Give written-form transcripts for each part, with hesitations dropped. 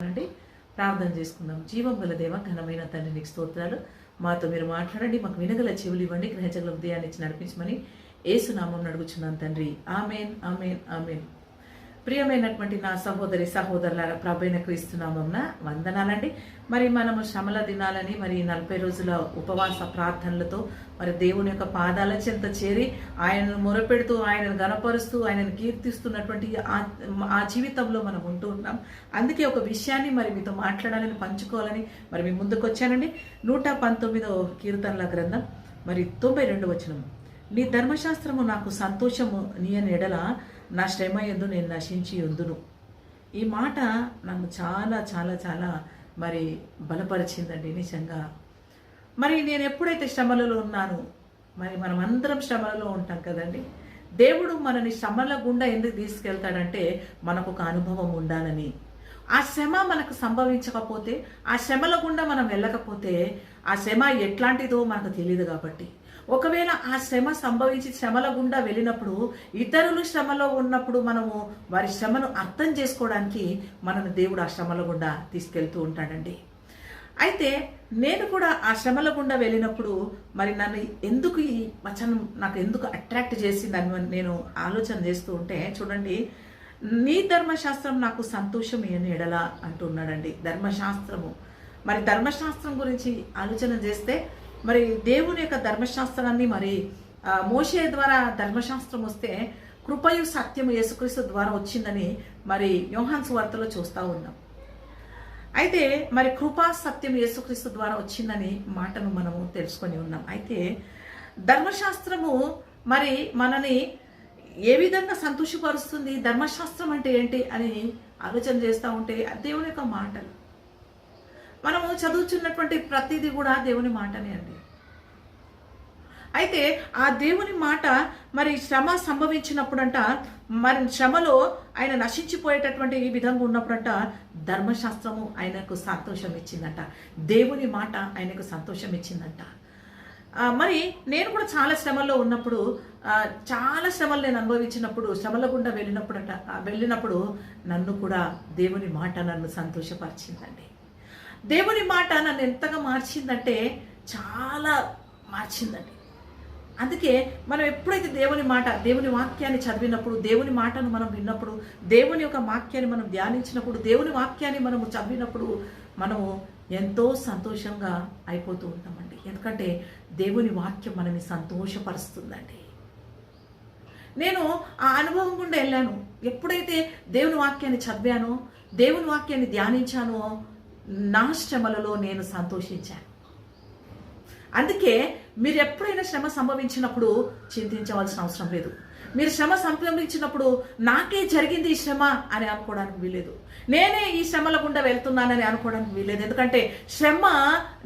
అండి ప్రార్థన చేసుకుందాం. జీవం గల దేవ, ఘనమైన తండ్రి, నీకు స్తోత్రాలు. మాతో మీరు మాట్లాడండి, మాకు వినగల చెవులు ఇవ్వండి, గ్రహించగల హృదయాన్ని ఇచ్చి నడిపించమని యేసు నామం అడుగుచున్నాను తండ్రి. Amen, amen, amen. ప్రియమైనటువంటి నా సహోదరి సహోదరులారా, ప్రభువైన క్రీస్తు నామమున వందనాలండి. మరి మనము శ్రమల దినాలని మరి 40 రోజుల ఉపవాస ప్రార్థనలతో మరి దేవుని యొక్క పాదాల చెంత చేరి ఆయనను మొరపెడుతూ, ఆయనను గణపరుస్తూ, ఆయనను కీర్తిస్తున్నటువంటి ఆ జీవితంలో మనం ఉంటూ ఉన్నాం. అందుకే ఒక విషయాన్ని మరి మీతో మాట్లాడాలని, పంచుకోవాలని మరి మీ ముందుకు వచ్చానండి. 119వ కీర్తనల గ్రంథం మరి 92వ వచనం. నీ ధర్మశాస్త్రము నాకు సంతోషము నీయని ఎడల నా శ్రమ యందు నేను నశించి ఉందును. ఈ మాట నన్ను చాలా చాలా చాలా మరి బలపరిచిందండి నిజంగా. మరి నేను ఎప్పుడైతే శ్రమలలో ఉన్నాను, మరి మనం అందరం శ్రమలలో ఉంటాం కదండి. దేవుడు మనని శ్రమల గుండా ఎందుకు తీసుకెళ్తాడంటే మనకు ఒక అనుభవం ఉండాలని. ఆ శ్రమ మనకు సంభవించకపోతే, ఆ శ్రమల గుండా మనం వెళ్ళకపోతే ఆ శ్రమ ఎట్లాంటిదో మనకు తెలియదు. కాబట్టి ఒకవేళ ఆ శ్రమ సంభవించి శ్రమల గుండా వెళ్ళినప్పుడు, ఇతరులు శ్రమలో ఉన్నప్పుడు మనము వారి శ్రమను అర్థం చేసుకోవడానికి మనను దేవుడు ఆ శ్రమల గుండా తీసుకెళ్తూ ఉంటాడండి. అయితే నేను కూడా ఆ శ్రమల గుండా వెళ్ళినప్పుడు మరి నన్ను ఎందుకు ఈ వచనం నాకు ఎందుకు అట్రాక్ట్ చేసిందని నేను ఆలోచన చేస్తూ ఉంటే, చూడండి, నీ ధర్మశాస్త్రం నాకు సంతోషం ఏని ఎడల అంటున్నాడండి. ధర్మశాస్త్రము, మరి ధర్మశాస్త్రం గురించి ఆలోచన చేస్తే మరి దేవుని యొక్క ధర్మశాస్త్రాన్ని మరి మోషే ద్వారా ధర్మశాస్త్రం వస్తే కృపయు సత్యము యేసుక్రీస్తు ద్వారా వచ్చిందని మరి యోహాను సువార్తలో చూస్తూ ఉన్నాం. అయితే మరి కృపా సత్యం యేసుక్రీస్తు ద్వారా వచ్చిందని మాటను మనము తెలుసుకొని ఉన్నాం. అయితే ధర్మశాస్త్రము మరి మనని ఏ విధంగా సంతోషపరుస్తుంది, ధర్మశాస్త్రం అంటే ఏంటి అని ఆలోచన చేస్తూ ఉంటే దేవుని యొక్క మాటలు, మనము చదువుతున్నటువంటి ప్రతిదీ కూడా దేవుని మాటనే అండి. అయితే ఆ దేవుని మాట మరి శ్రమ సంభవించినప్పుడంట, మరి శ్రమలో ఆయన నశించిపోయేటటువంటి ఈ విధంగా ఉన్నప్పుడంట ధర్మశాస్త్రము ఆయనకు సంతోషం ఇచ్చిందంట. దేవుని మాట ఆయనకు సంతోషం ఇచ్చిందంట. మరి నేను కూడా చాలా శ్రమల్లో ఉన్నప్పుడు, చాలా శ్రమలు నేను అనుభవించినప్పుడు, శ్రమల గుండా వెళ్ళినప్పుడు నన్ను కూడా దేవుని మాట నన్ను సంతోషపరిచిందండి. దేవుని మాట నన్ను ఎంతగా మార్చిందంటే చాలా మార్చిందండి. అందుకే మనం ఎప్పుడైతే దేవుని మాట, దేవుని వాక్యాన్ని చదివినప్పుడు, దేవుని మాటను మనం విన్నప్పుడు, దేవుని యొక్క వాక్యాన్ని మనం ధ్యానించినప్పుడు, దేవుని వాక్యాన్ని మనము చదివినప్పుడు మనము ఎంతో సంతోషంగా అయిపోతూ ఉంటామండి. ఎందుకంటే దేవుని వాక్యం మనల్ని సంతోషపరుస్తుందండి. నేను ఆ అనుభవం గుండా వెళ్ళాను. ఎప్పుడైతే దేవుని వాక్యాన్ని చదివానో, దేవుని వాక్యాన్ని ధ్యానించానో, నా శ్రమలలో నేను సంతోషించాను. అందుకే మీరు ఎప్పుడైనా శ్రమ సంభవించినప్పుడు చింతించవలసిన అవసరం లేదు. మీరు శ్రమ సంభవించినప్పుడు నాకే జరిగింది ఈ శ్రమ అని అనుకోవడానికి వీలేదు. నేనే ఈ శ్రమల గుండా వెళ్తున్నానని అనుకోవడానికి వీలేదు. ఎందుకంటే శ్రమ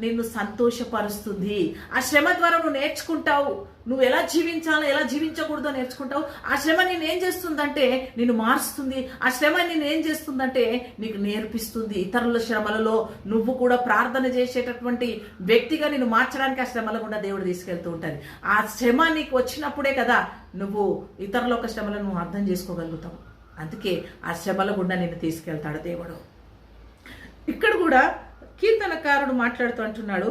నిన్ను సంతోషపరుస్తుంది. ఆ శ్రమ ద్వారా నువ్వు నేర్చుకుంటావు, నువ్వు ఎలా జీవించాలో ఎలా జీవించకూడదో నేర్చుకుంటావు. ఆ శ్రమ నేను ఏం చేస్తుందంటే నిన్ను మారుస్తుంది. ఆ శ్రమ నేను ఏం చేస్తుందంటే నీకు నేర్పిస్తుంది. ఇతరుల శ్రమలలో నువ్వు కూడా ప్రార్థన చేసేటటువంటి వ్యక్తిగా నిన్ను మార్చడానికి ఆ శ్రమల గుండా దేవుడు తీసుకెళ్తూ ఉంటాడు. ఆ శ్రమ నీకు వచ్చినప్పుడే కదా నువ్వు ఇతరుల ఒక శ్రమలను నువ్వు అర్థం చేసుకోగలుగుతావు. అందుకే ఆ శ్రమల గుండా నిన్ను తీసుకెళ్తాడు దేవుడు. ఇక్కడ కూడా కీర్తనకారుడు మాట్లాడుతూ అంటున్నాడు,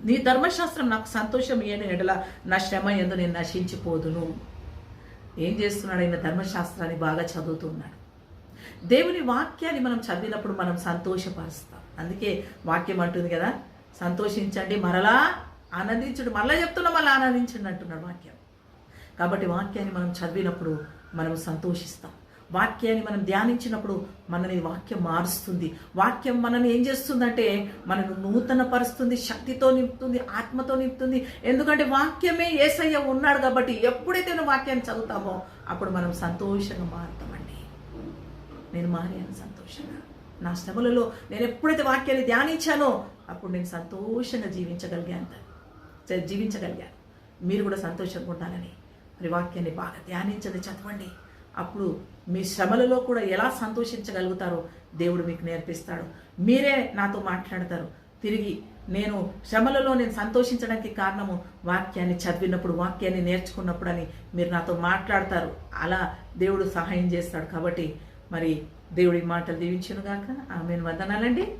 నీ ధర్మశాస్త్రం నాకు సంతోషం ఇయ్యని ఎడల నా శ్రమ యందు నేను నశించిపోదును. ఏం చేస్తున్నాడు? ఆయన ధర్మశాస్త్రాన్ని బాగా చదువుతున్నాడు. దేవుని వాక్యాన్ని మనం చదివినప్పుడు మనం సంతోషపరుస్తాం. అందుకే వాక్యం అంటుంది కదా, సంతోషించండి మరలా ఆనందించుడు. మరలా చెప్తున్నా, మళ్ళీ ఆనందించండి అంటున్నాడు వాక్యం. కాబట్టి వాక్యాన్ని మనం చదివినప్పుడు మనం సంతోషిస్తాం. వాక్యాన్ని మనం ధ్యానించినప్పుడు మనని వాక్యం మారుస్తుంది. వాక్యం మనని ఏం చేస్తుందంటే మనను నూతన పరుస్తుంది, శక్తితో నింపుతుంది, ఆత్మతో నింపుతుంది. ఎందుకంటే వాక్యమే యేసయ్య ఉన్నాడు కాబట్టి ఎప్పుడైతే నువ్వు వాక్యాన్ని చదువుతామో అప్పుడు మనం సంతోషంగా మారుతామండి. నేను మారాను సంతోషంగా. నా శ్రమలలో నేను ఎప్పుడైతే వాక్యాన్ని ధ్యానించానో అప్పుడు నేను సంతోషంగా జీవించగలిగాను. మీరు కూడా సంతోషంగా ఉండాలని మరి వాక్యాన్ని బాగా ధ్యానించండి, చదవండి. అప్పుడు మీ శ్రమలలో కూడా ఎలా సంతోషించగలుగుతారో దేవుడు మీకు నేర్పిస్తాడు. మీరే నాతో మాట్లాడతారు తిరిగి. నేను శ్రమలలో నేను సంతోషించడానికి కారణము వాక్యాన్ని చదివినప్పుడు, వాక్యాన్ని నేర్చుకున్నప్పుడు అని మీరు నాతో మాట్లాడతారు. అలా దేవుడు సహాయం చేస్తాడు. కాబట్టి మరి దేవుడి మాటలు దీవించును గాక. ఆమెను వందనాలండి.